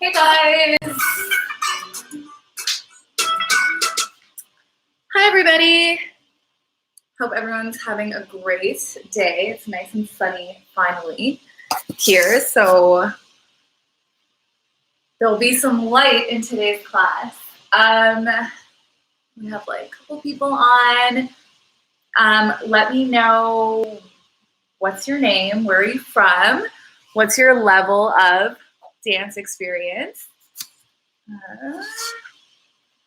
Hey guys! Hi everybody! Hope everyone's having a great day. It's nice and sunny finally here, so there'll be some light in today's class. We have like a couple people on. Let me know what's your name, where are you from, what's your level of dance experience.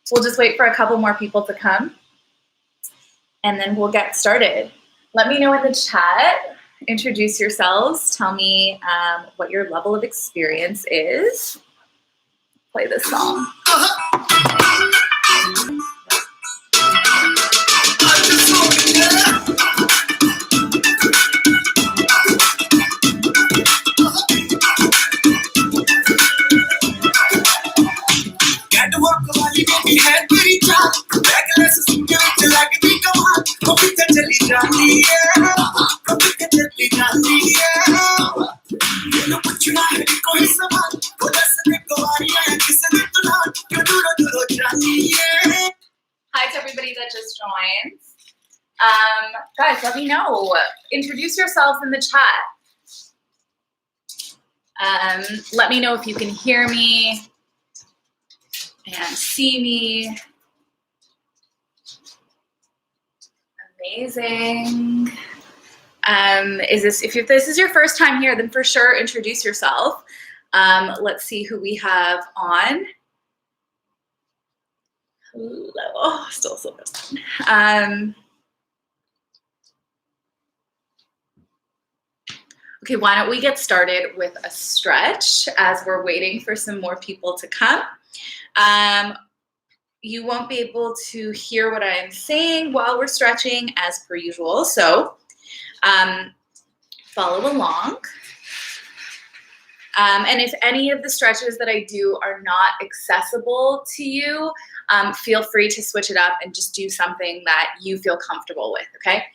We'll just wait for a couple more people to come and then we'll get started. Let me know in the chat, introduce yourselves, tell me what your level of experience is. Play this song. Hi to everybody that just joined. Guys, let me know. Introduce yourselves in the chat. Let me know if you can hear me and see me. Amazing. If this is your first time here, then for sure introduce yourself. Let's see who we have on. Hello. Oh, still so good. Okay, why don't we get started with a stretch as we're waiting for some more people to come. You won't be able to hear what I'm saying while we're stretching as per usual, so follow along. And if any of the stretches that I do are not accessible to you, feel free to switch it up and just do something that you feel comfortable with, okay?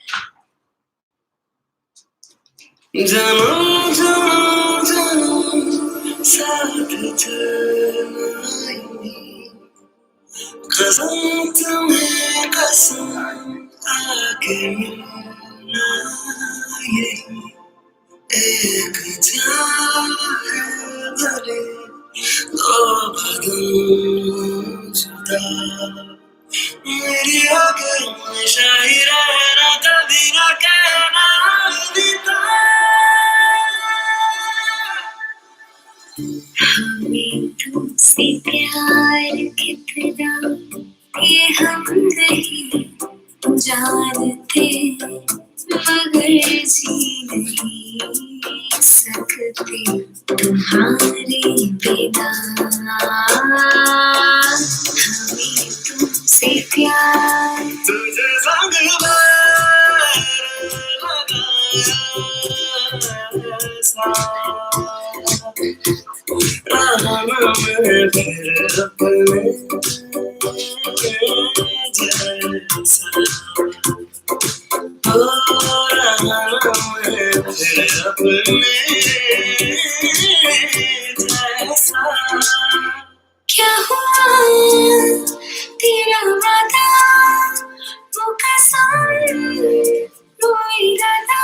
हमें तुमसे प्यार कितना ये हम नहीं जानते मगर जी नहीं सकते तुम्हारे बिना हमें तुमसे प्यार तुझे संग क्या हुआ तेरा वादा वो कसम रोएगा ना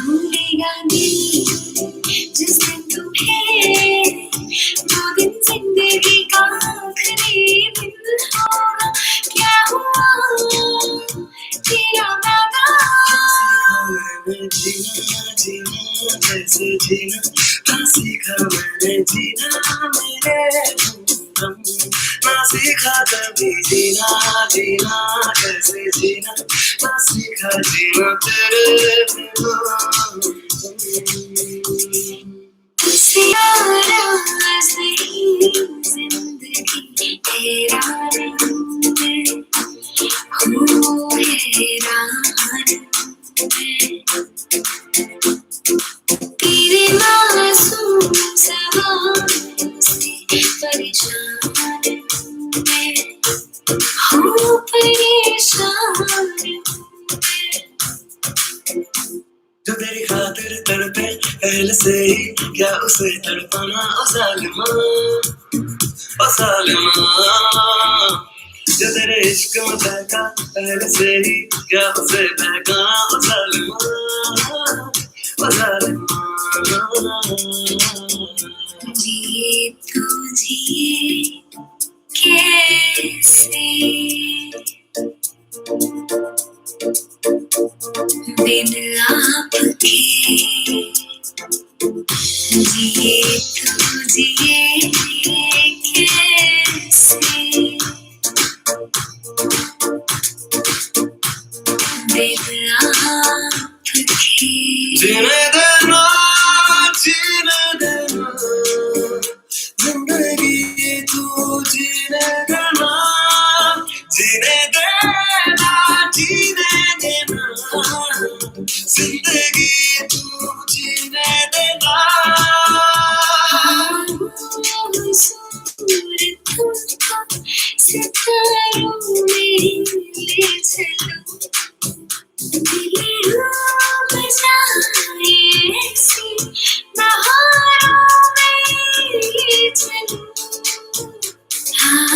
भूलेगा दिल जिस दिन तुम्हें वो दिन जिंदगी का आखिरी दिन होगा क्या हुआ तेरा वादा जीना जीना कैसे जीना सीखा मैंने जीना मेरे ना सीखा कभी जीना जीना कैसे जीना ना सीखा जीना तेरे बिना नाराज नहीं जिंदगी तेरा रंग में हूँ हैरान तेरे मासूम सवालों से परेशान मैं हूँ परेशान जो तेरी खातिर तड़पे पहले से ही क्या उसे तड़पाना ओ जालिमा जो तेरे इश्क में बहका पहले से ही क्या उसे बहका ओ जालिमा जिए तू जिए कैसे बिन आपके जिए तू जिए कैसे बिन आपके जीने देना जिंदगी तू जीने देना जीने देना जीने देना जिंदगी तू जीने देना सितारों में ले चलो दिल बजाए ऐसी बहारों में ले चलो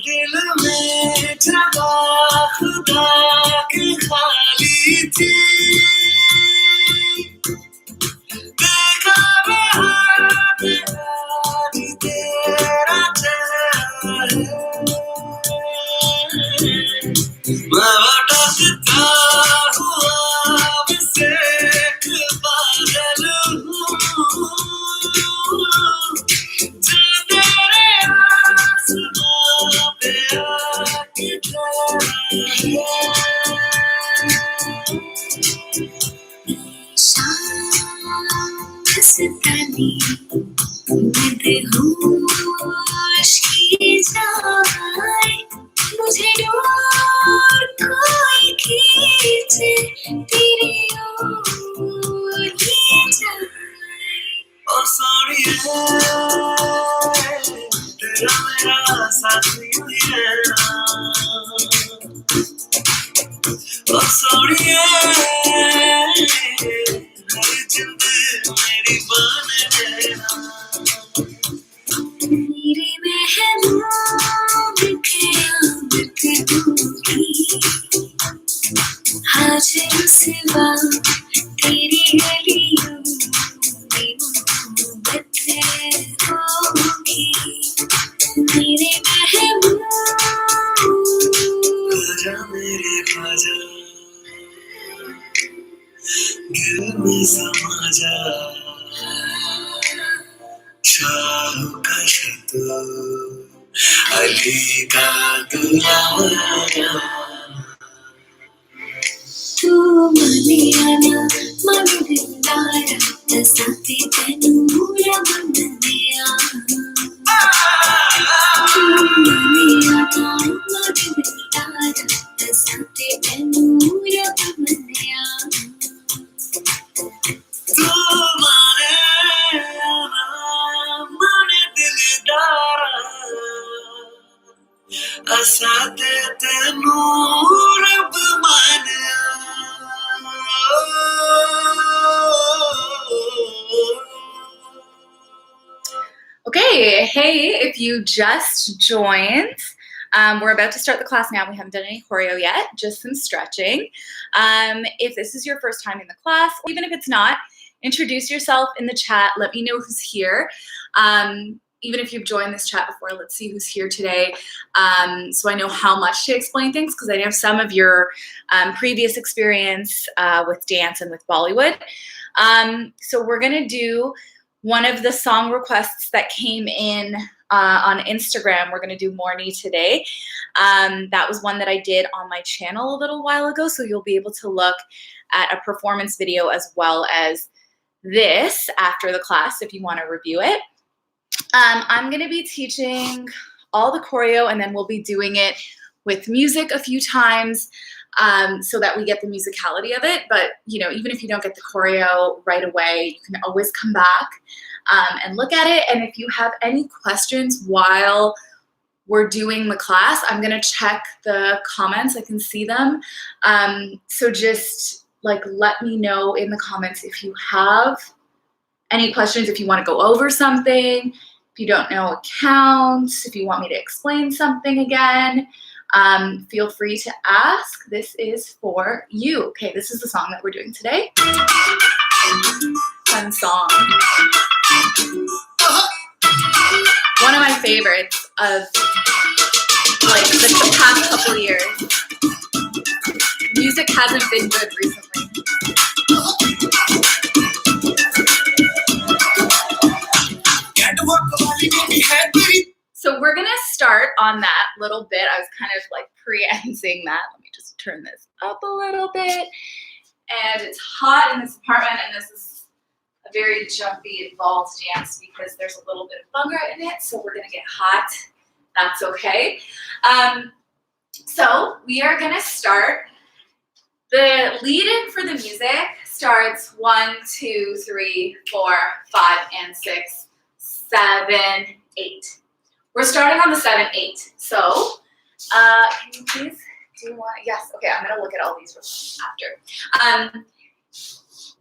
दिल में जगह खुदा की खाली थी देखा तेरा चेहरा मैं भटकता हुआ मुझसे एक पागल हूँ जो तेरे आसमां पे आके शाम मदहोश की जाए मुझे डोर कोई खींचे तेरी ओर ले जाए ओ सोनिए तेरा मेरा साथी है ओ सोनिए हर जिंद मेरी बान लेना मेरे महबूब क़यामत होगी आज सिवा तेरी गलियों में मोहब्बत होगी मेरे महबूब ख्वाजा मेरे ख्वाजा दिल में समा जा शाह का शतू अली का दुलारा तू मने आना मन दिलारा दसाते तनूरा बनने आ तू मने आना मन दिलारा दसाते तनूरा बनने आ तू मने आना मन दिलदारा असाते Tanur बमाना Okay, hey, if you just joined, we're about to start the class now. We haven't done any choreo yet, just some stretching. If this is your first time in the class, or even if it's not, introduce yourself in the chat. Let me know who's here. Even if you've joined this chat before, let's see who's here today. So I know how much to explain things, because I know some of your previous experience with dance and with Bollywood. So we're gonna do one of the song requests that came in on Instagram. We're gonna do MORNI today. That was one that I did on my channel a little while ago, so you'll be able to look at a performance video as well as this after the class if you wanna review it. I'm gonna be teaching all the choreo, and then we'll be doing it with music a few times so that we get the musicality of it. But even if you don't get the choreo right away, you can always come back and look at it. And if you have any questions while we're doing the class, I'm gonna check the comments. I can see them. So just like let me know in the comments if you have any questions, if you want to go over something, if you don't know a count, if you want me to explain something again. Feel free to ask. This is for you. Okay, this is the song that we're doing today. Fun song. One of my favorites of like the past couple years. Music hasn't been good recently. So we're gonna start on that little bit. I was kind of like preempting that. Let me just turn this up a little bit. And it's hot in this apartment, and this is a very jumpy, involved dance because there's a little bit of bhangra in it, so we're gonna get hot. That's okay. So we are gonna start. The lead-in for the music starts 1, 2, 3, 4, 5, and 6, 7, 8. We're starting on the 7, 8. So, can you please do one? Yes. Okay. I'm gonna look at all these after.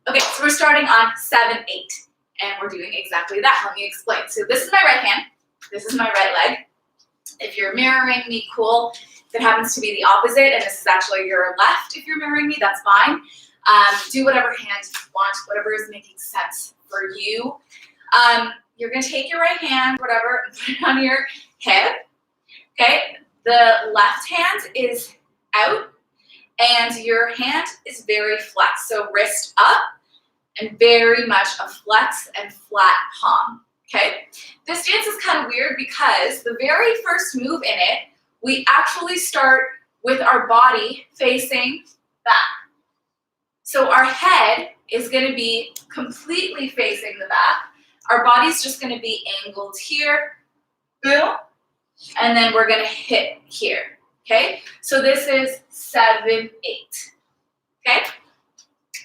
Okay. So we're starting on 7, 8, and we're doing exactly that. Let me explain. So this is my right hand. This is my right leg. If you're mirroring me, cool. If it happens to be the opposite, and this is actually your left, if you're mirroring me, that's fine. Do whatever hand you want, whatever is making sense for you. You're gonna take your right hand, whatever, and put it on your hip, okay? The left hand is out, and your hand is very flexed. So wrist up, and very much a flex and flat palm, okay? This dance is kind of weird because the very first move in it, we actually start with our body facing back. So our head is gonna be completely facing the back. Our body's just gonna be angled here, boom, and then we're gonna hit here, okay? So this is 7, 8, okay?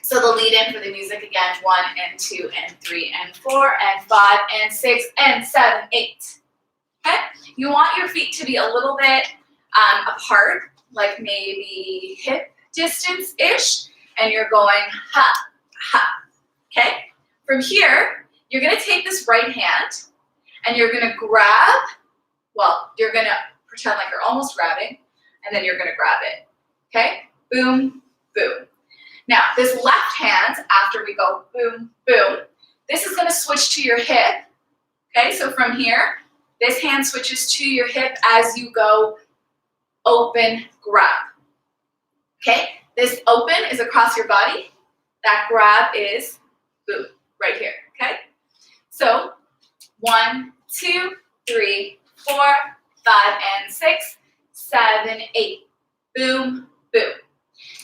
So the lead in for the music again, 1 and 2 and 3 and 4 and 5 and 6 and 7, 8, okay? You want your feet to be a little bit apart, like maybe hip distance-ish, and you're going ha, ha, okay? From here, you're gonna take this right hand and you're gonna grab, well, you're gonna pretend like you're almost grabbing, and then you're gonna grab it, okay? Boom, boom. Now, this left hand, after we go boom, boom, this is gonna switch to your hip, okay? So from here, this hand switches to your hip as you go open, grab, okay? This open is across your body. That grab is boom, right here, okay? So 1, 2, 3, 4, 5, and 6, 7, 8. Boom, boom.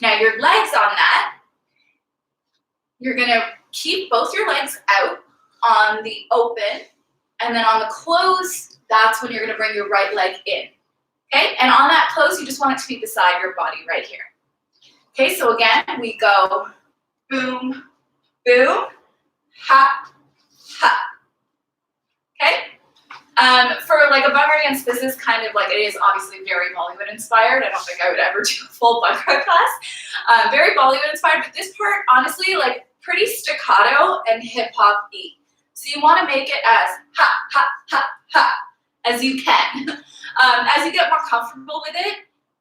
Now your legs on that, you're gonna keep both your legs out on the open, and then on the close, that's when you're gonna bring your right leg in, okay? And on that close, you just want it to be beside your body right here. Okay, so again, we go boom, boom, ha, ha, okay? For like a bhangra dance, this is kind of like, it is obviously very Bollywood inspired. I don't think I would ever do a full bhangra class. Very Bollywood inspired, but this part, honestly, like pretty staccato and hip hop-y. So you want to make it as ha, ha, ha, ha, as you can. As you get more comfortable with it,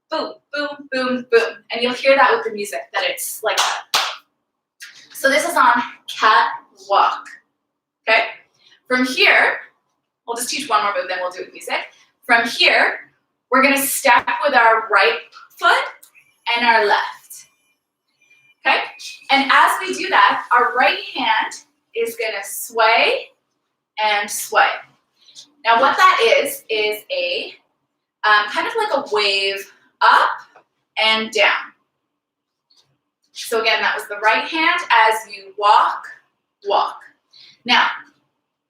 boom, boom, boom, boom. And you'll hear that with the music, that it's like that. So this is on catwalk, okay? From here, we'll just teach one more move, then we'll do it with music. From here, we're gonna step with our right foot and our left, okay? And as we do that, our right hand is gonna sway and sway. Now what that is a kind of like a wave up and down. So again, that was the right hand as you walk, walk. Now,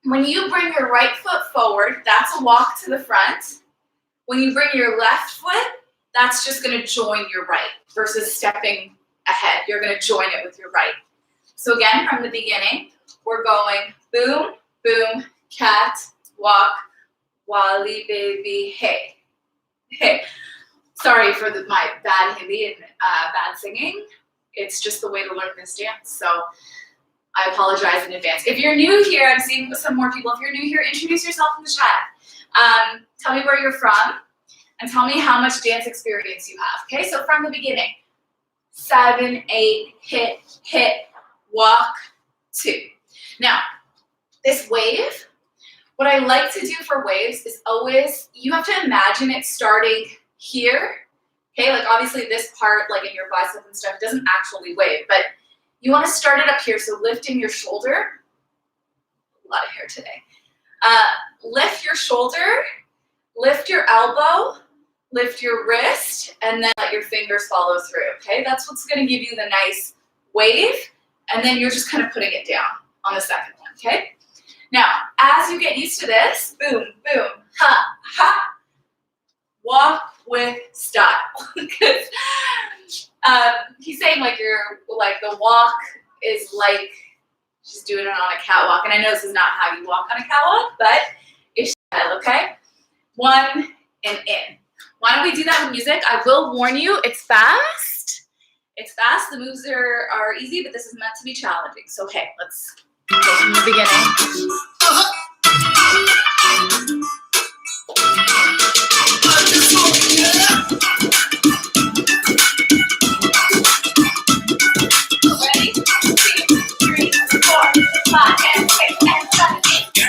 when you bring your right foot forward, that's a walk to the front. When you bring your left foot, that's just gonna join your right versus stepping ahead. You're gonna join it with your right. So again, from the beginning, we're going boom, boom, cat, walk, wali baby, hey. Hey. Sorry for my bad Hindi and bad singing. It's just the way to learn this dance. So I apologize in advance. If you're new here, I'm seeing some more people. If you're new here, introduce yourself in the chat. Tell me where you're from and tell me how much dance experience you have. Okay, so from the beginning, 7, 8, hit, walk, 2. Now, this wave, what I like to do for waves is always, you have to imagine it starting here. Okay, like obviously this part, like in your bicep and stuff, doesn't actually wave, but you want to start it up here. So lifting your shoulder, a lot of hair today. Lift your shoulder, lift your elbow, lift your wrist, and then let your fingers follow through, okay? That's what's gonna give you the nice wave, and then you're just kind of putting it down on the second one, okay? Now, as you get used to this, boom, boom, ha, ha, walk with style. Because he's saying like the walk is like she's doing it on a catwalk. And I know this is not how you walk on a catwalk, but it's style, okay? 1 and in. Why don't we do that with music? I will warn you, it's fast. It's fast. The moves are easy, but this is meant to be challenging. So, okay, let's go from the beginning. Ready? 2, 3, 4, 5, and 6, and 7, 8.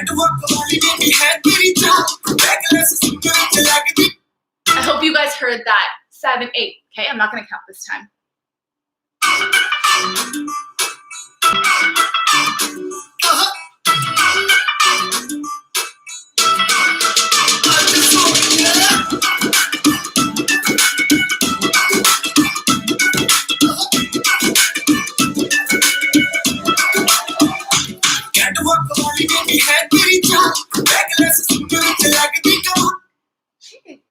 I hope you guys heard that. 7, 8. Okay, I'm not gonna count this time.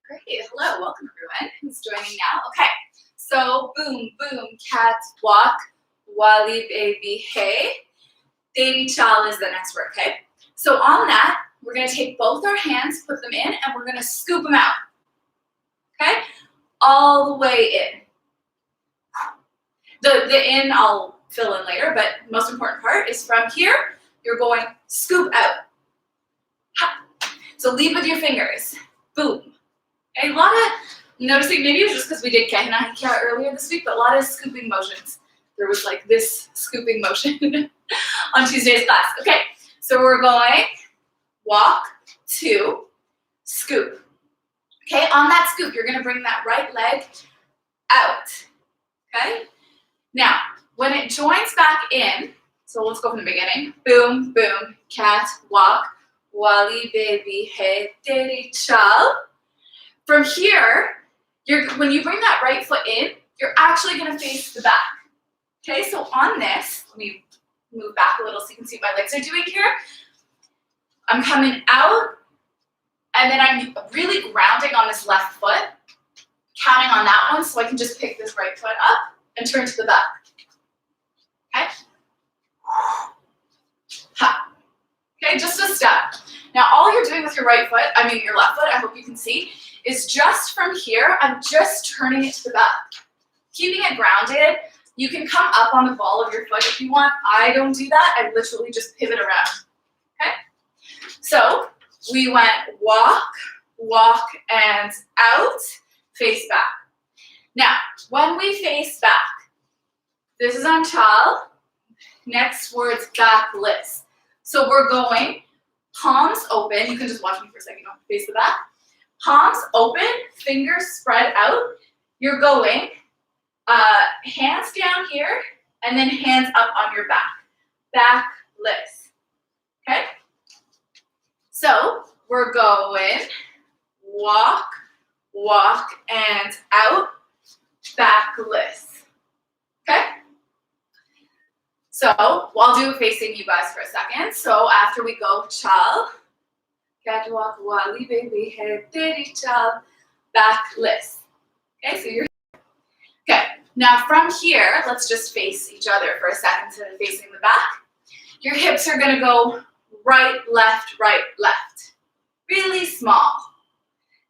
Great. Hello, welcome everyone who's joining now. Okay, so boom, boom, cat walk, wali baby hey, baby chal is the next word, okay? So on that, we're gonna take both our hands, put them in, and we're gonna scoop them out, okay? All the way in. The in I'll fill in later, but most important part is from here, you're going scoop out. Ha. So lead with your fingers, boom. A lot of, noticing, maybe it was just because we did Kahina Hikya earlier this week, but a lot of scooping motions. There was like this scooping motion on Tuesday's class. Okay, so we're going walk, 2, scoop. Okay, on that scoop, you're gonna bring that right leg out, okay? Now, when it joins back in, so let's go from the beginning. Boom, boom, cat, walk, wali, baby, hey, teri, chal. From here, when you bring that right foot in, you're actually gonna face the back. Okay, so on this, let me move back a little so you can see what my legs are doing here. I'm coming out, and then I'm really grounding on this left foot, counting on that one so I can just pick this right foot up and turn to the back. Okay? Ha. Okay, just a step. Now all you're doing with your right foot, your left foot, I hope you can see, is just from here, I'm just turning it to the back. Keeping it grounded, you can come up on the ball of your foot if you want. I don't do that, I literally just pivot around, okay? So we went walk, walk, and out, face back. Now, when we face back, this is on chal, next word's back list. So we're going palms open, you can just watch me for a second, you don't have to face the back. Palms open, fingers spread out. You're going hands down here and then hands up on your back. Back list. Okay? So we're going walk, walk, and out, back list. Okay? So I'll do facing you guys for a second. So after we go chal, catwalk, wali, baby, head, teri, chal, back list. Okay, so you're okay. Now from here, let's just face each other for a second instead of facing the back. Your hips are gonna go right, left, really small.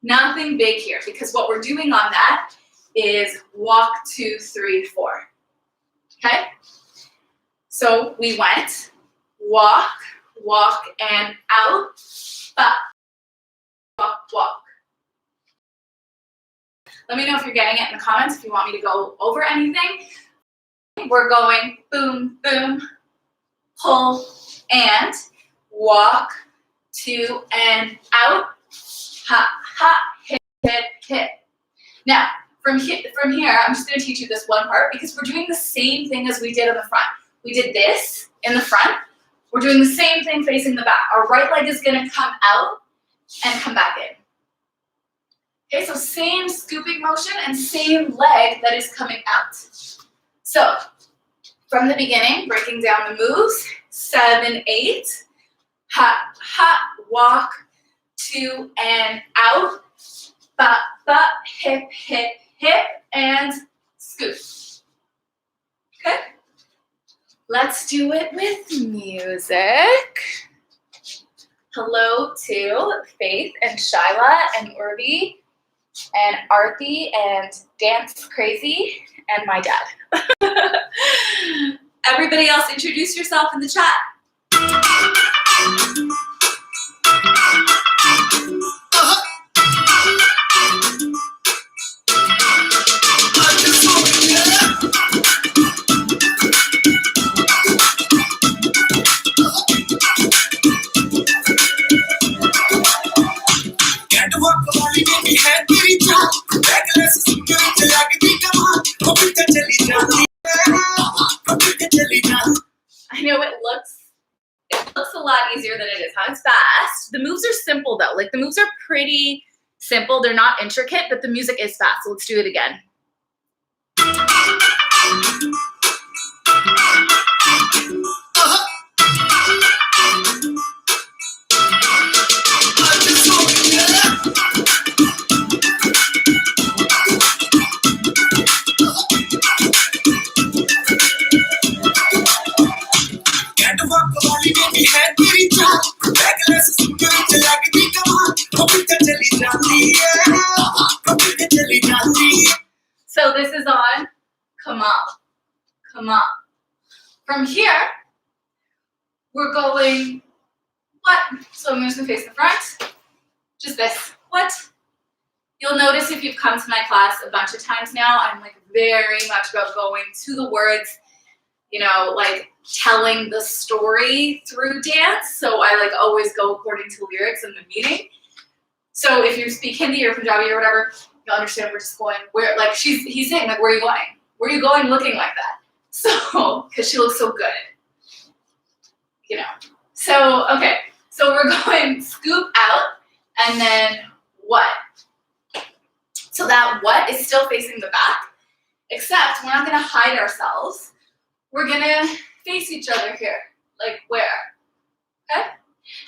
Nothing big here because what we're doing on that is walk 2, 3, 4. Okay? So we went walk, walk, and out, ba, walk, walk. Let me know if you're getting it in the comments if you want me to go over anything. We're going boom, boom, pull, and walk, to, and out, ha, ha, hit, hit, hit. Now, from here, I'm just going to teach you this one part because we're doing the same thing as we did in the front. We did this in the front. We're doing the same thing facing the back. Our right leg is going to come out and come back in. Okay, so same scooping motion and same leg that is coming out. So, from the beginning, breaking down the moves, 7, 8, ha, ha, walk, 2, and out, ba, ba, hip, hip, hip, and scoop. Okay? Let's do it with music. Hello to Faith and Shyla and Urbi and Arthi and Dance Crazy and my dad. Everybody else, introduce yourself in the chat. I know it looks a lot easier than it is, huh? It's fast. The moves are simple though. Like the moves are pretty simple. They're not intricate, but the music is fast. So let's do it again. So this is on, come on, come on. From here, we're going, what? So I'm just gonna face the front, just this, what? You'll notice if you've come to my class a bunch of times now, I'm like very much about going to the words, you know, like telling the story through dance. So I like always go according to lyrics and the meaning. So if you speak Hindi or Punjabi or whatever, you'll understand we're just going where, like he's saying like, where are you going? Where are you going looking like that? So, because she looks so good, you know. So, okay, so we're going scoop out and then what? So that what is still facing the back, except we're not gonna hide ourselves. We're gonna face each other here, like where, okay?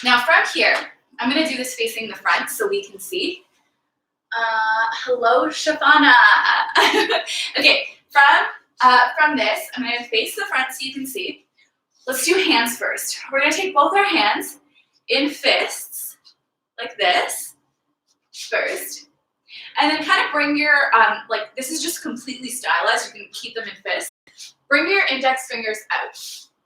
Now from here, I'm gonna do this facing the front so we can see. Hello, Shavana. Okay, from this, I'm gonna face the front so you can see. Let's do hands first. We're gonna take both our hands in fists, like this, first. And then kind of bring your, like this is just completely stylized, you can keep them in fists. Bring your index fingers out,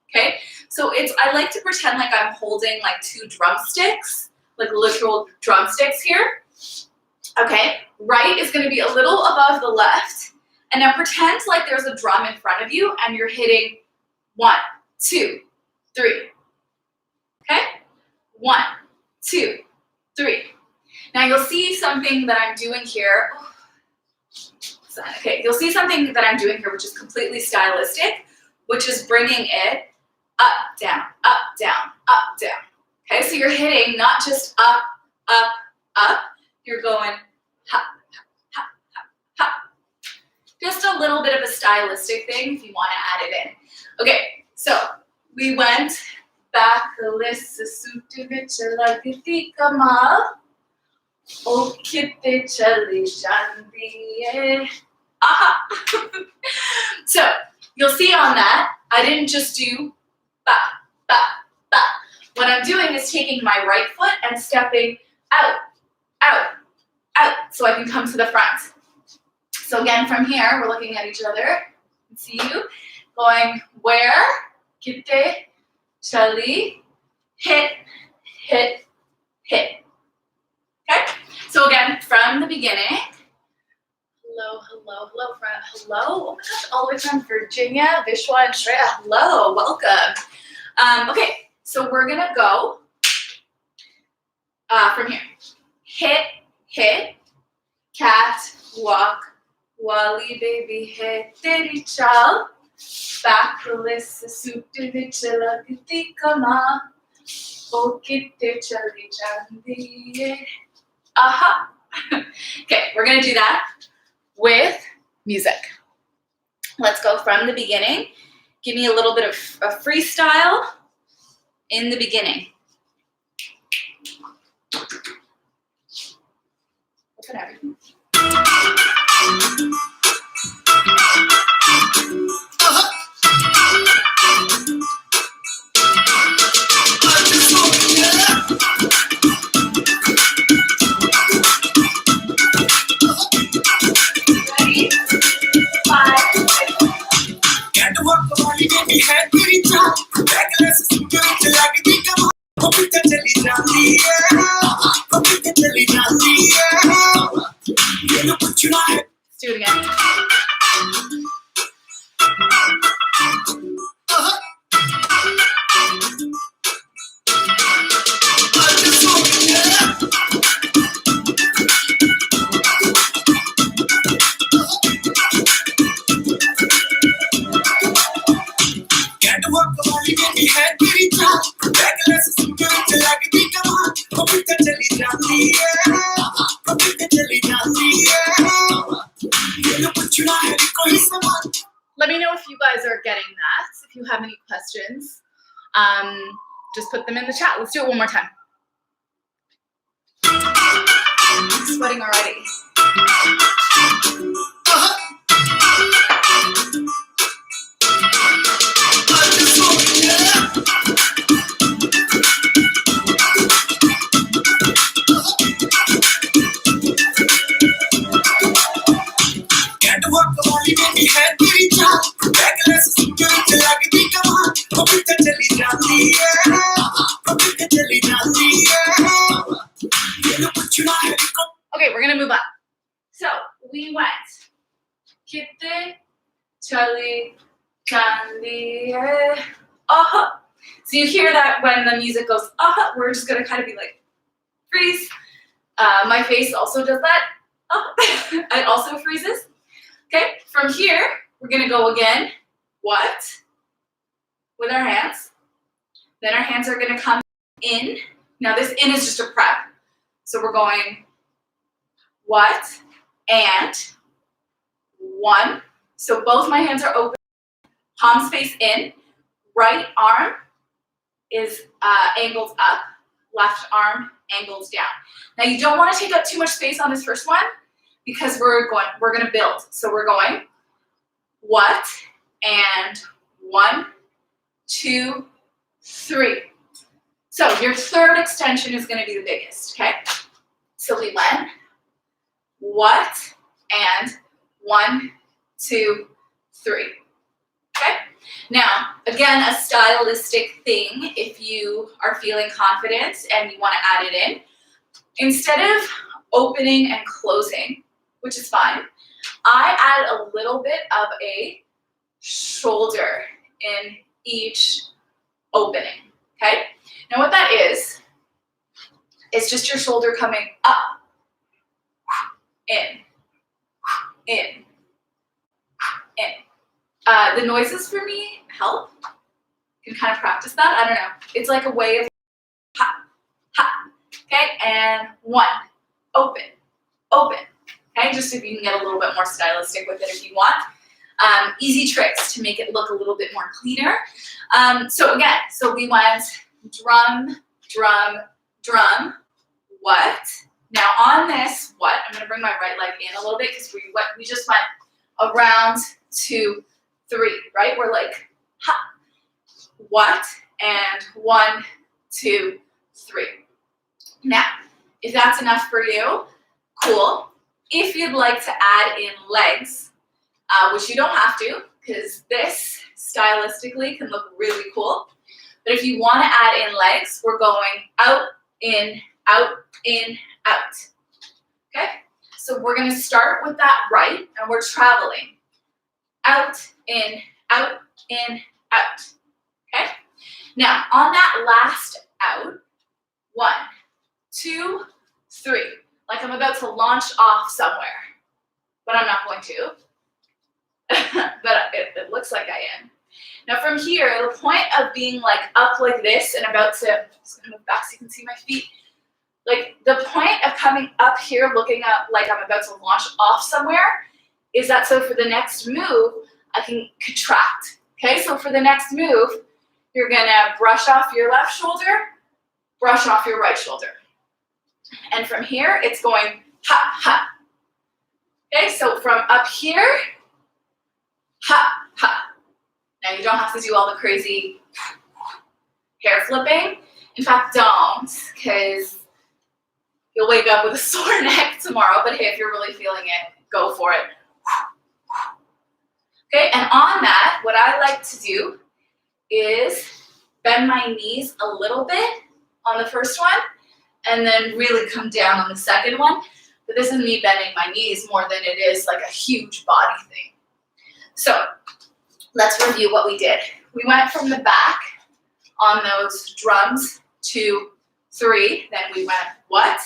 okay? So I like to pretend like I'm holding like 2 drumsticks, like literal drumsticks here. Okay, right is gonna be a little above the left. And now pretend like there's a drum in front of you and you're hitting 1, 2, 3. Okay? 1, 2, 3. Now you'll see something that I'm doing here. Okay, you'll see something that I'm doing here which is completely stylistic, which is bringing it up, down, up, down, up, down. Okay, so you're hitting not just up, up, up. You're going ha, ha, ha, ha. Just a little bit of a stylistic thing if you want to add it in. Okay, so we went back So you'll see on that, I didn't just do ba, ba, ba. What I'm doing is taking my right foot and stepping out, out, out, so I can come to the front. So again, from here, we're looking at each other. See you. Going where? Kitte, chali, hit, hit, hit. Okay? So again, from the beginning. Hello, hello, hello, friend. Hello. Oh my gosh, all the way from Virginia, Vishwa and Shreya. Hello, welcome. Okay, so we're gonna go from here. Hit, hit, cat, walk, wali baby hit, teri chal, backless, suit chala kiti kama, o kitte chali chandi. Aha. Okay, we're gonna do that with music. Let's go from the beginning. Give me a little bit of a freestyle in the beginning. Open everything. Ready? 5, 6. Get to work the money baby head pretty top. Reckless super chila ke dikha hopi ta chali jandi hai. Hopi ta chali jandi hai. Ye no puchna hai. Let's do it again. Get to work the money baby head pretty top. Reckless super chila ke dikha hopi ta chali jandi hai. Hopi ta chali jandi hai. Ye no puchna hai koi sawan. Let me know if you guys are getting that. If you have any questions, just put them in the chat. Let's do it one more time. I'm sweating already. Get to work the money baby head pretty top. Reckless super chila ke dikha hopi ta chali jandi hai. Hopi ta chali jandi hai. Ye no puchna hai ko. Okay, we're gonna move on. So we went kitte chali chandi hai. Aha. So you hear that when the music goes aha, we're just gonna kind of be like freeze. My face also does that. It also freezes. Okay, from here we're gonna go again. What? With our hands. Then our hands are gonna come in. Now this in is just a prep. So we're going what and 1. So both my hands are open, palms face in, right arm is angled up, left arm angles down. Now you don't want to take up too much space on this first one because we're gonna build. So we're going what and 1, 2, 3. So your third extension is gonna be the biggest, okay? So we went what and 1, 2, 3. Okay? Now, again, a stylistic thing, if you are feeling confident and you want to add it in, instead of opening and closing, which is fine, I add a little bit of a shoulder in each opening. Okay? Now what that is just your shoulder coming up, in, in, in. The noises for me help. You can kind of practice that. I don't know. It's like a way of ha, ha. Okay, and 1, open, open. Okay, just if you can get a little bit more stylistic with it if you want. Easy tricks to make it look a little bit more cleaner. So again, so we went drum, drum, drum, what? Now on this, what? I'm gonna bring my right leg in a little bit because we just went around 2, 3, right? We're like, ha, what? And 1, 2, 3. Now, if that's enough for you, cool. If you'd like to add in legs, which you don't have to, because this stylistically can look really cool. But if you want to add in legs, we're going out, in, out, in, out. Okay? So we're going to start with that right, and we're traveling. Out, in, out, in, out. Okay? Now, on that last out, 1, 2, 3. Like I'm about to launch off somewhere. But I'm not going to. But it looks like I am. Now from here, the point of being like up like this and about to, I'm just gonna move back so you can see my feet. Like the point of coming up here, looking up like I'm about to launch off somewhere, is that so for the next move, I can contract. Okay, so for the next move, you're gonna brush off your left shoulder, brush off your right shoulder. And from here, it's going ha, ha. Okay, so from up here, ha, ha. Now you don't have to do all the crazy hair flipping. In fact, don't, because you'll wake up with a sore neck tomorrow. But hey, if you're really feeling it, go for it. Okay, and on that, what I like to do is bend my knees a little bit on the first one, and then really come down on the second one. But this is me bending my knees more than it is like a huge body thing. So let's review what we did. We went from the back on those drums, 2, 3. Then we went what?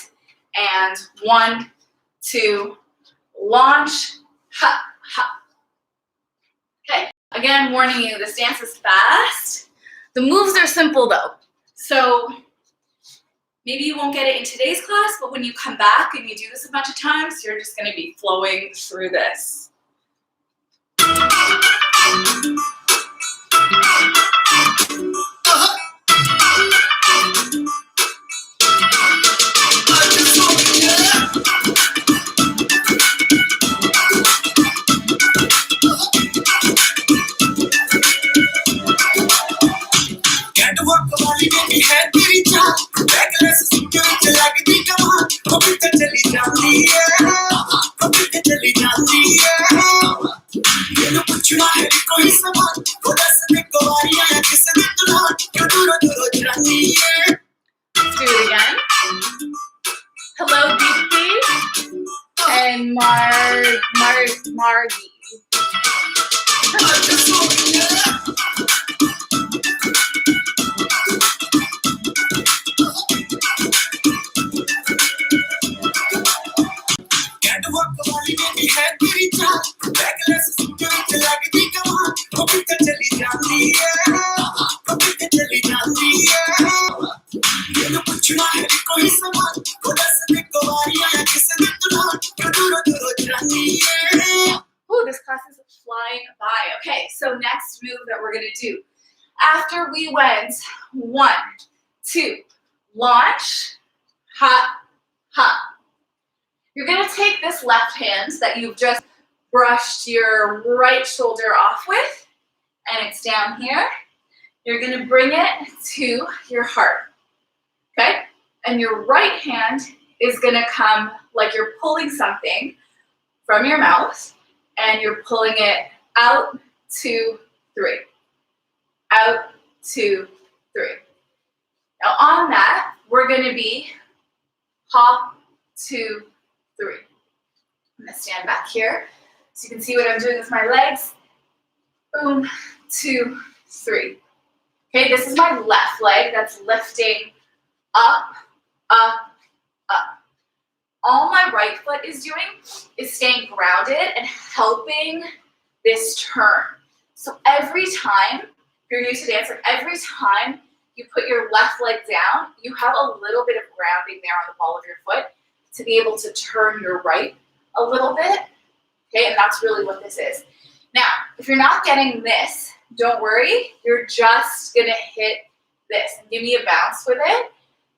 And 1, 2, launch, ha, ha. Okay, again, warning you, this dance is fast. The moves are simple though. So maybe you won't get it in today's class, but when you come back and you do this a bunch of times, you're just gonna be flowing through this. Let's do it again. Hello, Deepti and Margie. Ooh, this class is flying by. Okay, so next move that we're gonna do. After we went 1, 2, launch, ha, ha. You're gonna take this left hand that you've just brushed your right shoulder off with, and it's down here. You're gonna bring it to your heart, okay? And your right hand is gonna come like you're pulling something from your mouth, and you're pulling it out, 2, 3. Out, 2, 3. Now on that, we're gonna be hop, 2, 3. I'm gonna stand back here so you can see what I'm doing with my legs. Boom, 2, 3. Okay, this is my left leg that's lifting up, up, up. All my right foot is doing is staying grounded and helping this turn. So every time, if you're new to dance, like every time you put your left leg down, you have a little bit of grounding there on the ball of your foot to be able to turn your right a little bit. Okay, and that's really what this is. Now, if you're not getting this, don't worry, you're just gonna hit this. Give me a bounce with it,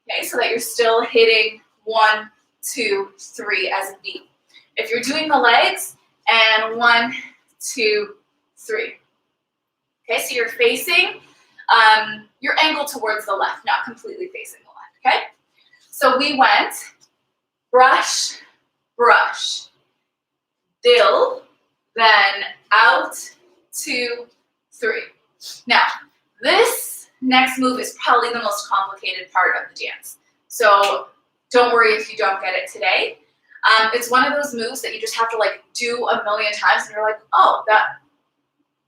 okay, so that you're still hitting 1, 2, 3 as a beat. If you're doing the legs, and 1, 2, 3. Okay, so you're facing your angle towards the left, not completely facing the left, okay? So we went brush, brush, dill, then out, 2, 3. Now, this next move is probably the most complicated part of the dance. So don't worry if you don't get it today. It's one of those moves that you just have to like do a million times and you're like, oh, that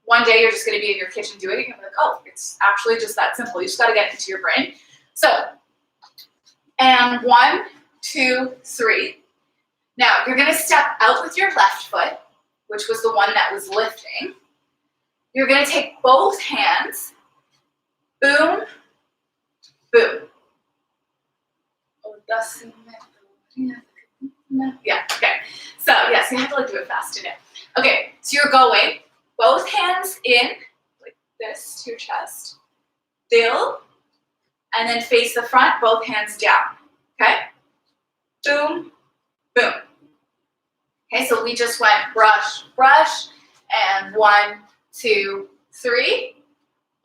one day you're just gonna be in your kitchen doing it and you're like, oh, it's actually just that simple. You just gotta get into your brain. So, and 1, 2, 3. Now you're gonna step out with your left foot, which was the one that was lifting. You're gonna take both hands, boom, boom. Yeah, okay. So yes, you have to like do it fast today. Okay, so you're going both hands in like this to your chest, fill, and then face the front, both hands down. Okay? Boom, boom. Okay, so we just went brush, brush, and 1, 2, 3.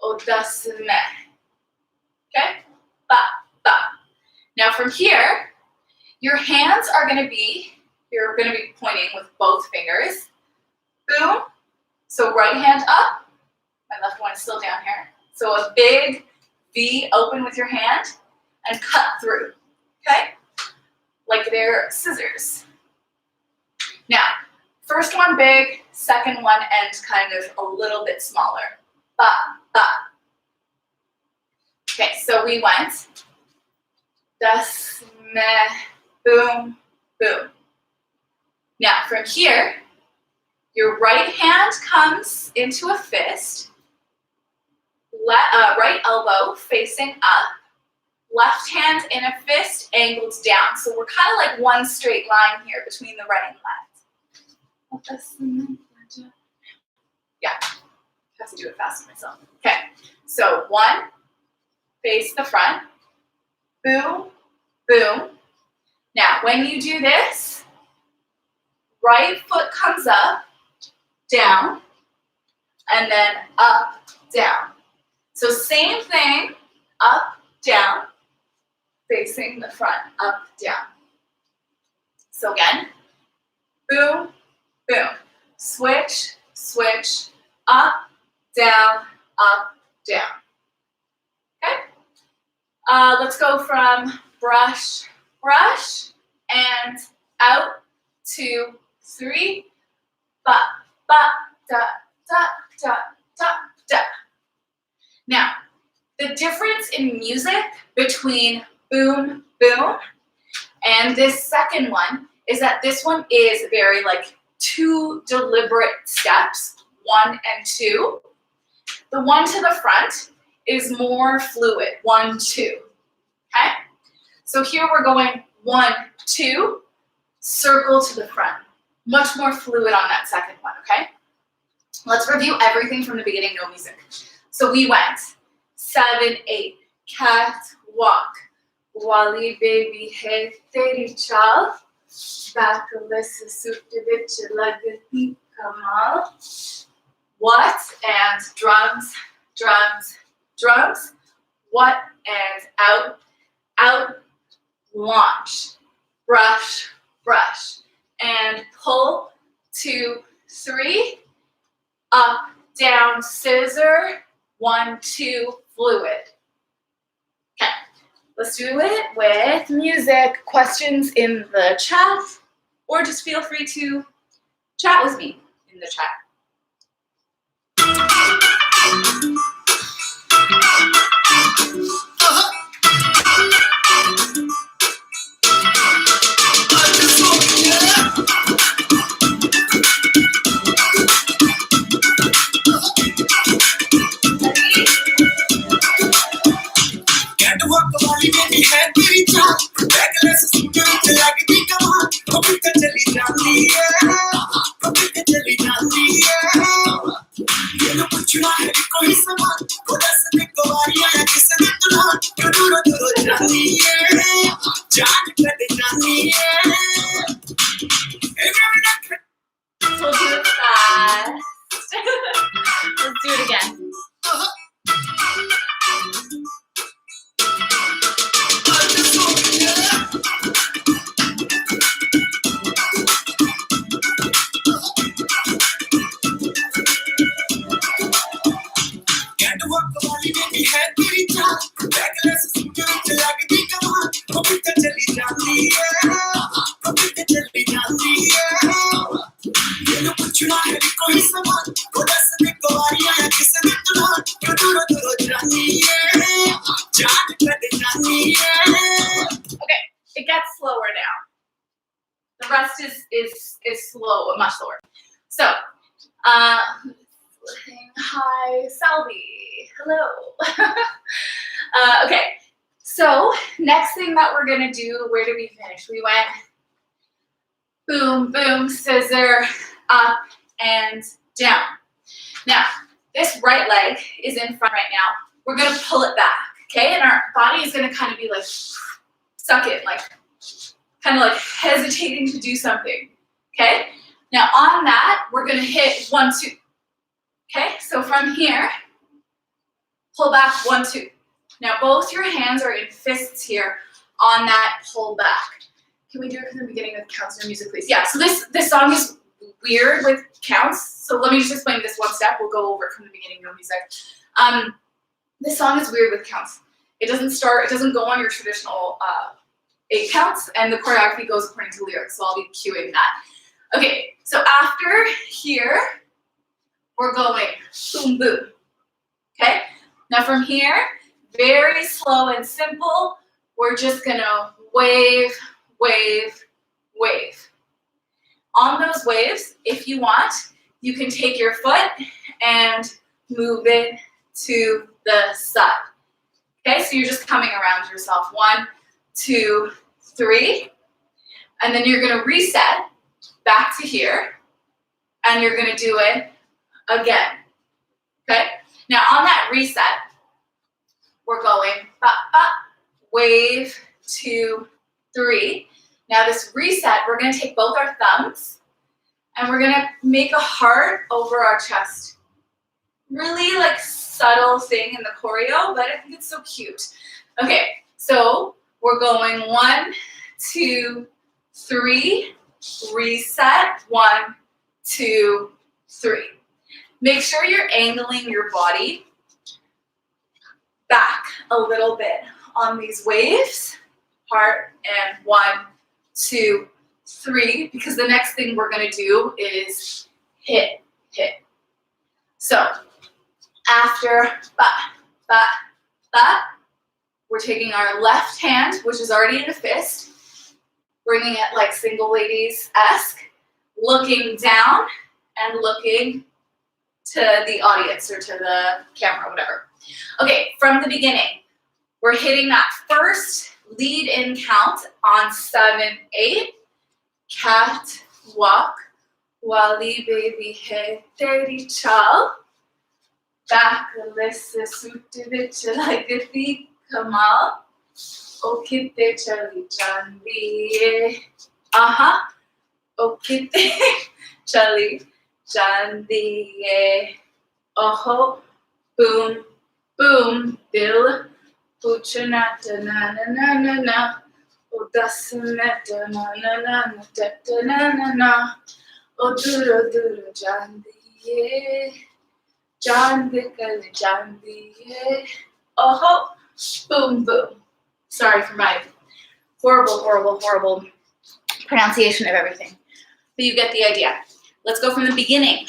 Odasme. Okay? Ba, ba. Now from here, your hands are gonna be, you're gonna be pointing with both fingers. Boom. So right hand up. My left one is still down here. So a big V open with your hand and cut through. Okay? Like they're scissors. Now, first one big, second one end kind of a little bit smaller. Ba, ba. Okay, so we went. Das, me, boom, boom. Now from here, your right hand comes into a fist, right elbow facing up, left hand in a fist angled down. So we're kind of like one straight line here between the right and left. Yeah, I have to do it fast myself. Okay, so 1, face the front, boom, boom. Now, when you do this, right foot comes up, down, and then up, down. So same thing, up, down, facing the front, up, down. So again, boom, boom. Switch, switch, up, down, up, down. Okay? Let's go from brush, brush, and out, 2, 3, ba, ba, da, da, da, da, da. Now, the difference in music between boom, boom, and this second one is that this one is very like 2 deliberate steps, 1 and 2. The one to the front is more fluid, 1, 2. Okay? So here we're going 1, 2, circle to the front. Much more fluid on that second one, okay? Let's review everything from the beginning, no music. So we went 7, 8, cat, walk, Wally baby, hey, teri chal, backless suit vich lagati kamal. What and drums, drums, drums. What and out, out, launch, brush, brush, and pull, 2, 3, up, down, scissor, 1, 2, fluid. Okay, let's do it with music. Questions in the chat, or just feel free to chat with me in the chat. We'll do it fast. Let's do it again. तेनू पूछना है कोई सवाल वो दस दे कुवारियां है किस ने तुला क्यों दूर दूर जानी है जान कद जानी है. Okay, it gets slower now. The rest is slow, much slower. So, hi, Salvi. Hello. Okay, so next thing that we're gonna do, where did we finish? We went boom, boom, scissor, up and down. Now, this right leg is in front right now. We're gonna pull it back, okay? And our body is gonna kind of be like stuck in, like kind of like hesitating to do something, okay? Now on that, we're gonna hit 1, 2, okay? So from here, pull back 1, 2. Now both your hands are in fists here on that pull back. Can we do it from the beginning with counts and music, please? Yeah, so this song is weird with counts. So let me just explain this one step. We'll go over it from the beginning, no music. This song is weird with counts. It doesn't go on your traditional 8 counts, and the choreography goes according to lyrics, so I'll be cueing that. Okay, so after here, we're going boom, boom, okay? Now from here, very slow and simple, we're just gonna wave, wave, wave. On those waves, if you want, you can take your foot and move it to the side. Okay, so you're just coming around yourself. 1, 2, 3. And then you're gonna reset back to here, and you're gonna do it again. Okay, now on that reset, we're going ba, ba, wave, 2, 3. Now this reset, we're gonna take both our thumbs and we're gonna make a heart over our chest. Really like subtle thing in the choreo, but I think it's so cute. Okay, so we're going 1, 2, 3, reset, 1, 2, 3. Make sure you're angling your body back a little bit on these waves, heart, and 1, 2, 3, because the next thing we're gonna do is hit, hit. So after ba, ba, ba, we're taking our left hand, which is already in a fist, bringing it like single ladies-esque, looking down and looking to the audience or to the camera, whatever. Okay, from the beginning, we're hitting that first lead in count on 7, 8. Cat, walk, wali baby hai teri chal. Back lisse suit vich lagti kamal. O kitte chali jandi. Aha. O kitte chali jandi. Oho, boom, boom, dil. Puchana na na na na na. O das na na na na na na na. O duro duro jandi. Jandi kal jandi. Oh, boom boom. Sorry for my horrible pronunciation of everything, but you get the idea. Let's go from the beginning.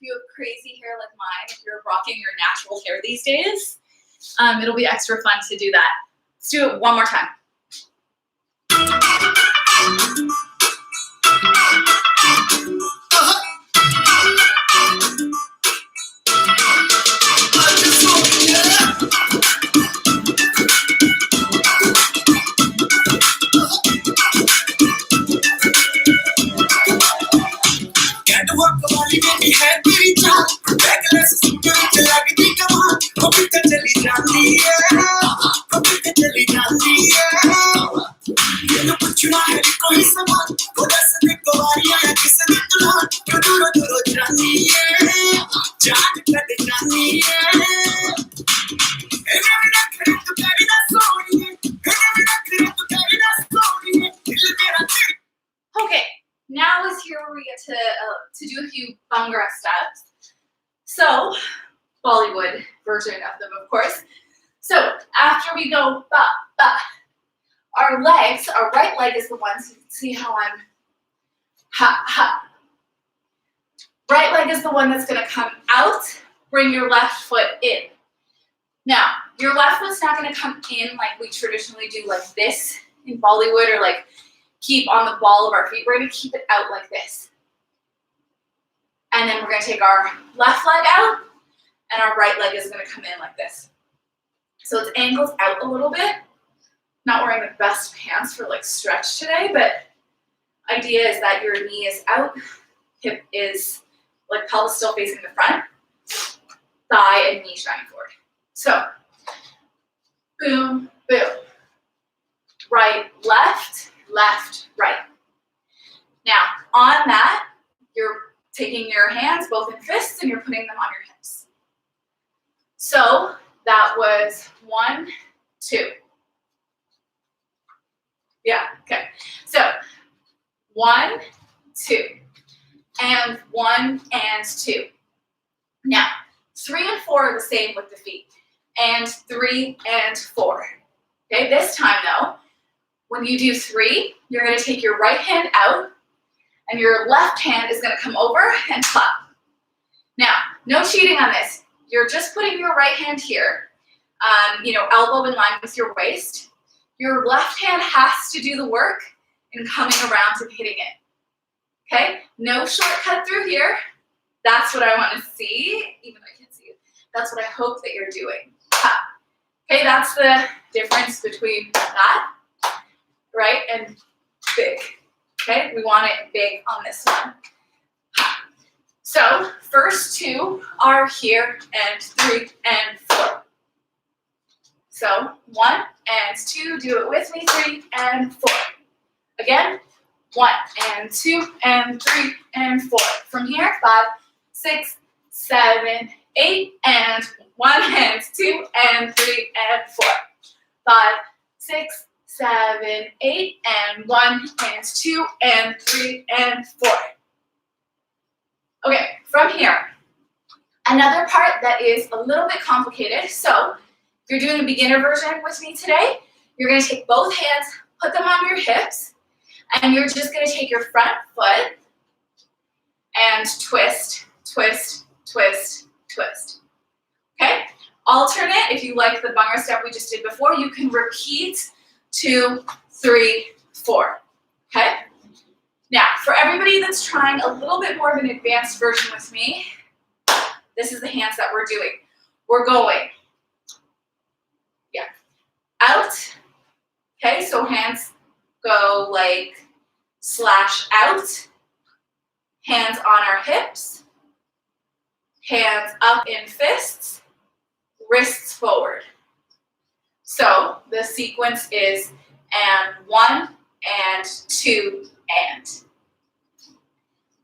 You have crazy hair like mine, if you're rocking your natural hair these days, it'll be extra fun to do that. Let's do it one more time. मेरी है तेरी चाल backless super चला के दी कमाल कभी तक चली जाती है कभी तक चली जाती है ये तो पूछना है कोई सवाल वो दस दे को वारियां या किसने तुला क्यों दूर दूर जाती है जाट कट जाती है एने बिना करे तो तेरी ना सोनी है एने बिना करे तो तेरी ना सोनी है दिल मेरा तेरी Okay, now is here where we get to do a few Bhangra steps. So, Bollywood version of them, of course. So, after we go ba, ba, our legs, our right leg is the one, so you can see how I'm ha, ha. Right leg is the one that's going to come out. Bring your left foot in. Now, your left foot's not going to come in like we traditionally do, like this in Bollywood, or like keep on the ball of our feet. We're going to keep it out like this. And then we're going to take our left leg out, and our right leg is going to come in like this. So it's angled out a little bit. Not wearing the best pants for like stretch today, but idea is that your knee is out, hip is like pelvis still facing the front, thigh and knee shining forward. So, boom, boom. Right, left, left, right. Now, on that, you're taking your hands both in fists and you're putting them on your hips. So, that was 1, 2. Yeah, okay. So, 1, 2. And 1 and 2. Now, 3 and 4 are the same with the feet. And 3 and 4. Okay, this time though, when you do 3, you're going to take your right hand out, and your left hand is going to come over and clap. Now, no cheating on this. You're just putting your right hand here, elbow in line with your waist. Your left hand has to do the work in coming around and hitting it. Okay? No shortcut through here. That's what I want to see. Even though I can't see you. That's what I hope that you're doing. Ha. Okay, that's the difference between that, right, and big. Okay, we want it big on this one. Ha. So, first 2 are here, and 3 and 4. So, 1 and 2, do it with me, 3 and 4. Again, 1 and 2 and 3 and 4. From here, 5, 6, 7, 8, and 1 and 2 and 3 and 4. 5, 6, 7, 8, and 1 and 2 and 3 and 4. Okay, from here, another part that is a little bit complicated. So, if you're doing a beginner version with me today, you're going to take both hands, put them on your hips, and you're just going to take your front foot and twist, twist, twist, twist. Okay? Alternate, if you like the Bhangra step we just did before, you can repeat 2, 3, 4. Okay? Now, for everybody that's trying a little bit more of an advanced version with me, this is the hands that we're doing. We're going, out. Okay, so hands go like slash out. Hands on our hips. Hands up in fists. Wrists forward. So the sequence is and 1 and 2 and.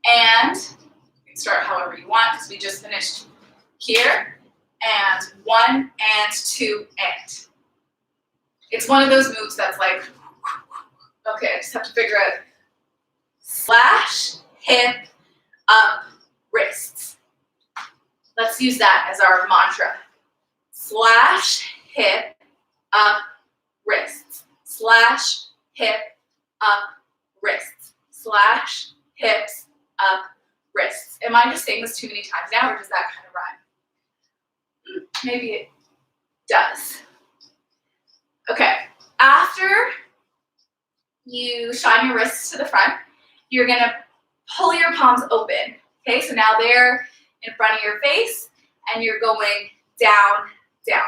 And you can start however you want because we just finished here. And 1 and 2 and. It's one of those moves that's like, okay, I just have to figure out. Slash, hip, up, wrists. Let's use that as our mantra. Slash, hip, up, wrists. Slash, hip, up, wrists. Slash, hips, up, wrists. Am I just saying this too many times now, or does that kind of rhyme? Maybe it does. Okay, after you shine your wrists to the front, you're gonna pull your palms open. Okay, so now they're in front of your face, and you're going down, down.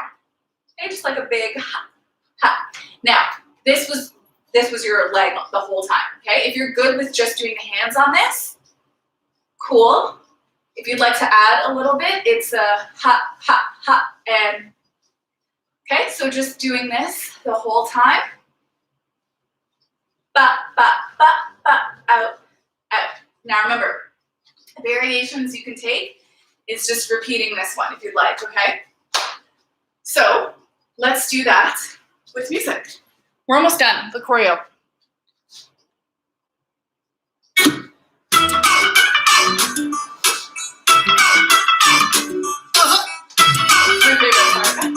Okay, just like a big ha, ha. Now, this was your leg the whole time. Okay, if you're good with just doing the hands on this, cool. If you'd like to add a little bit, it's a ha, ha, ha, and okay, so just doing this the whole time. Ba, ba, ba, ba, out, out. Now remember, the variations you can take is just repeating this one if you'd like, okay? So let's do that with music. We're almost done, the choreo. Your favorite part, okay?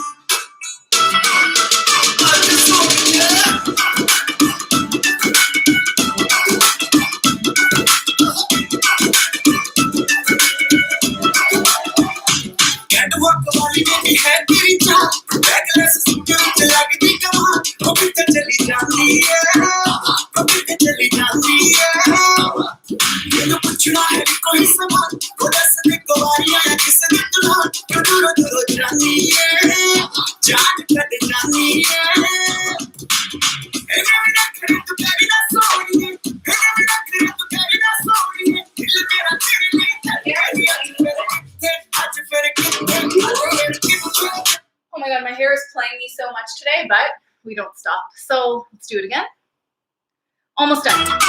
Oh my God, my hair is playing me so much today, but we don't stop. So let's do it again. Almost done.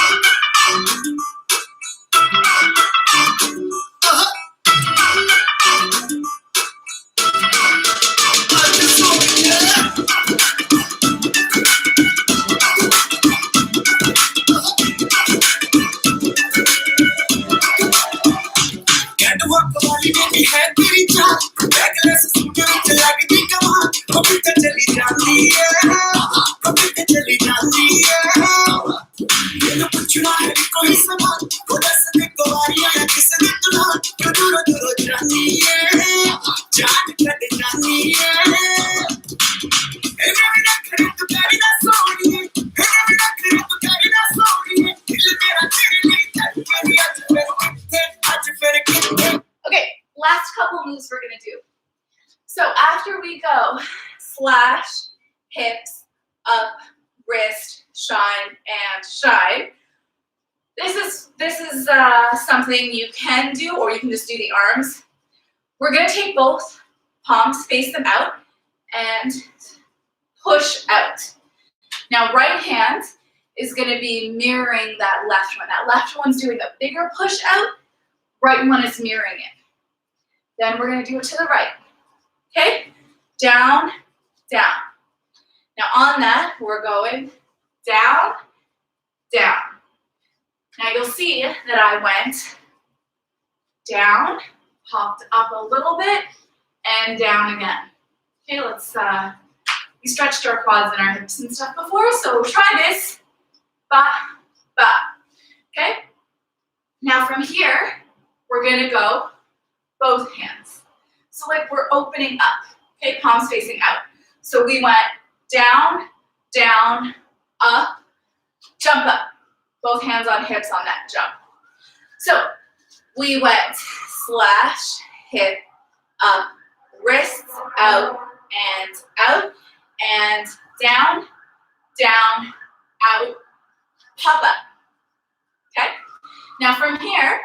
Okay, last couple moves we're gonna do. So after we go slash, hips, up, wrist, shine, and shine. This is something you can do, or you can just do the arms. We're gonna take both palms, face them out, and push out. Now right hand is gonna be mirroring that left one. That left one's doing a bigger push out, right one is mirroring it. Then we're gonna do it to the right. Okay? Down, down. Now on that, we're going down, down. Now you'll see that I went down, popped up a little bit, and down again. Okay, let's, we stretched our quads and our hips and stuff before, so try this. Ba, ba. Okay? Now from here, we're gonna go both hands. So like we're opening up, okay, palms facing out. So we went down, down, up, jump up. Both hands on hips on that jump. So we went slash, hip, up, wrists, out, and down, down, out, pop up. Okay? Now from here,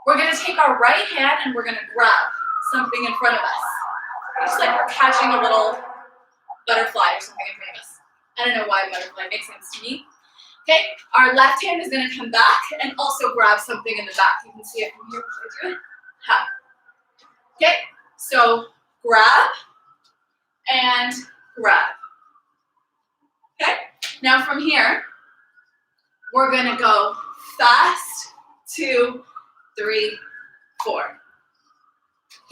we're gonna take our right hand and we're gonna grab something in front of us. Just like we're catching a little butterfly or something in front of us. I don't know why butterfly makes sense to me. Okay, our left hand is gonna come back and also grab something in the back. You can see it from here. Do it. Ha. Okay, so grab and grab. Okay, now from here, we're gonna go fast, 2, 3, 4.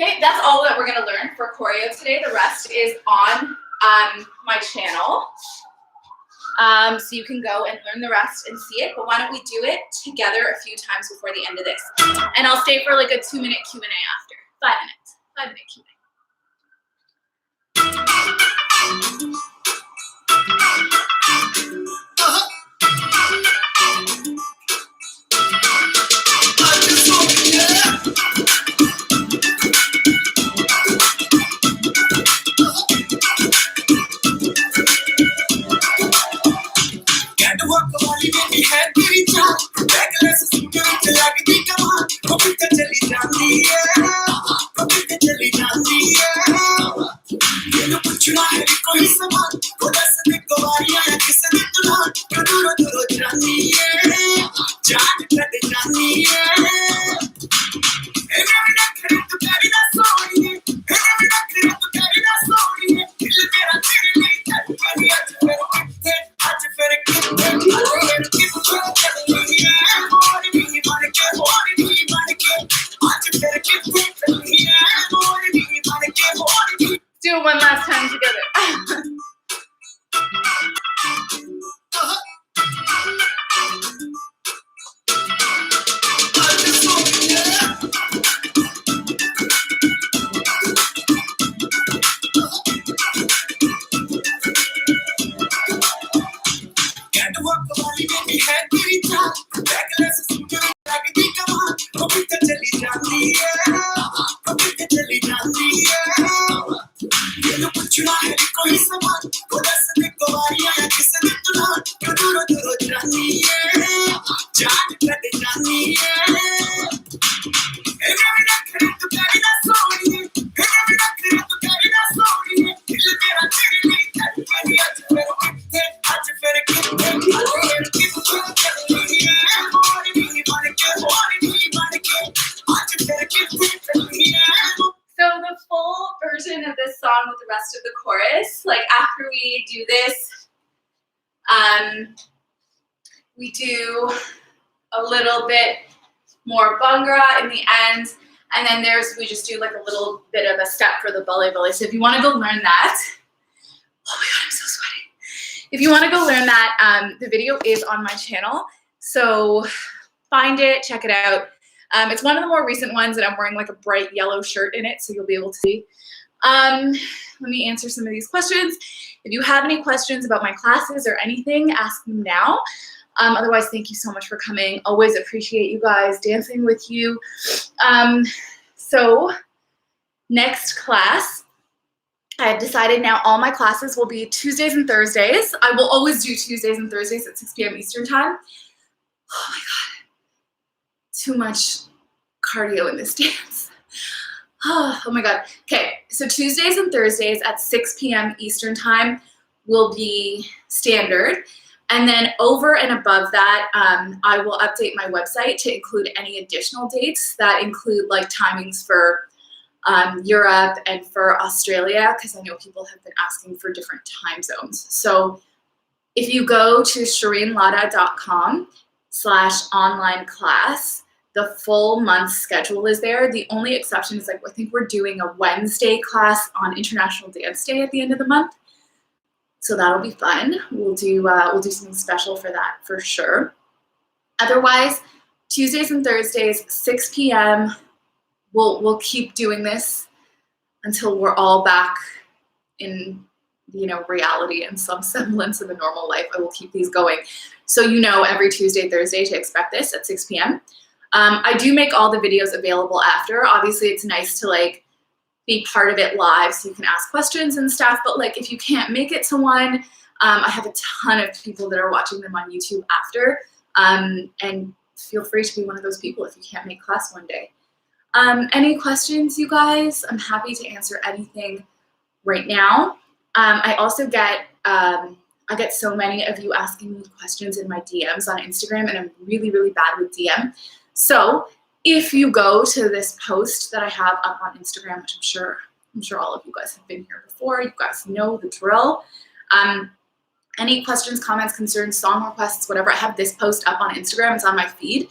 Okay, that's all that we're gonna learn for choreo today. The rest is on my channel. So you can go and learn the rest and see it, but why don't we do it together a few times before the end of this? And I'll stay for like a 2-minute Q&A after. 5 minutes, 5-minute Q&A. चली जाती है Do it one last time together. So the full version of this song with the rest of the chorus, like after we do this, we do a little bit more bhangra in the end, and then we just do like a little bit of a step for the belly belly. So if you want to go learn that, oh my god, I'm so sweaty. If you want to go learn that, the video is on my channel, so find it, check it out. It's one of the more recent ones, and I'm wearing like a bright yellow shirt in it, so you'll be able to see. Let me answer some of these questions. If you have any questions about my classes or anything, ask them now. Otherwise, thank you so much for coming. Always appreciate you guys dancing with you. So next class, I have decided now all my classes will be Tuesdays and Thursdays. I will always do Tuesdays and Thursdays at 6 p.m. Eastern time. Oh my god, too much cardio in this dance. Oh my god. Okay, so Tuesdays and Thursdays at 6 p.m. Eastern time will be standard. And then over and above that, I will update my website to include any additional dates that include like timings for Europe and for Australia, because I know people have been asking for different time zones. So if you go to shireenlada.com/online class, the full month schedule is there. The only exception is like, I think we're doing a Wednesday class on International Dance Day at the end of the month. So that'll be fun. We'll do something special for that for sure. Otherwise, Tuesdays and Thursdays, 6 p.m. We'll keep doing this until we're all back in, reality and some semblance of a normal life. I will keep these going. So every Tuesday, Thursday to expect this at 6 p.m. I do make all the videos available after. Obviously, it's nice to be part of it live so you can ask questions and stuff. But if you can't make it to one, I have a ton of people that are watching them on YouTube after. And feel free to be one of those people if you can't make class one day. Any questions, you guys? I'm happy to answer anything right now. I also get I get so many of you asking me questions in my DMs on Instagram, and I'm really, really bad with DM. So if you go to this post that I have up on Instagram, which I'm sure all of you guys have been here before, you guys know the drill. Any questions, comments, concerns, song requests, whatever, I have this post up on Instagram. It's on my feed.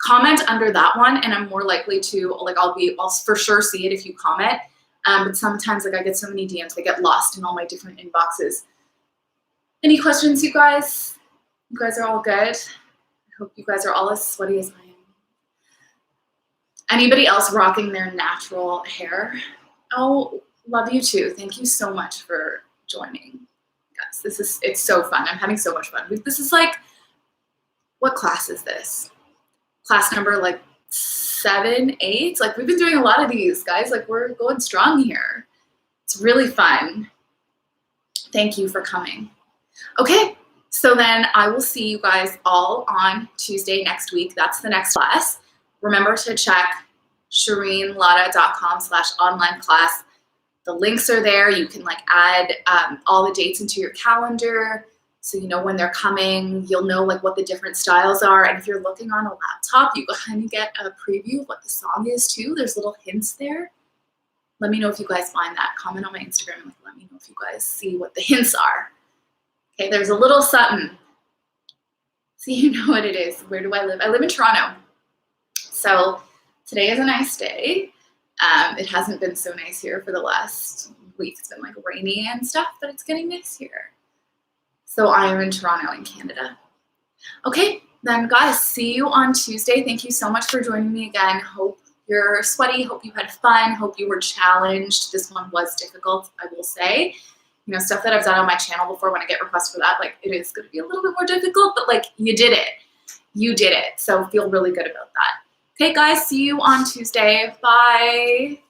Comment under that one, and I'm more likely to, I'll for sure see it if you comment. But sometimes I get so many DMs, I get lost in all my different inboxes. Any questions, you guys? You guys are all good? I hope you guys are all as sweaty as I am. Anybody else rocking their natural hair? Oh, love you too. Thank you so much for joining. Guys, it's so fun. I'm having so much fun. This is what class is this? Class number 7, 8? We've been doing a lot of these, guys. We're going strong here. It's really fun. Thank you for coming. Okay, so then I will see you guys all on Tuesday next week. That's the next class. Remember to check shireenlada.com/online class. The links are there. You can add all the dates into your calendar so you know when they're coming. You'll know what the different styles are. And if you're looking on a laptop, you kind of get a preview of what the song is too. There's little hints there. Let me know if you guys find that. Comment on my Instagram and let me know if you guys see what the hints are. Okay, there's a little something. So you know what it is. Where do I live? I live in Toronto. So today is a nice day. It hasn't been so nice here for the last week. It's been like rainy and stuff, but it's getting nice here. So I am in Toronto in Canada. Okay, then guys, see you on Tuesday. Thank you so much for joining me again. Hope you're sweaty, hope you had fun, hope you were challenged. This one was difficult, I will say. You know, stuff that I've done on my channel before, when I get requests for that, like, it is gonna be a little bit more difficult, but like, you did it. You did it, so feel really good about that. Okay guys, see you on Tuesday. Bye.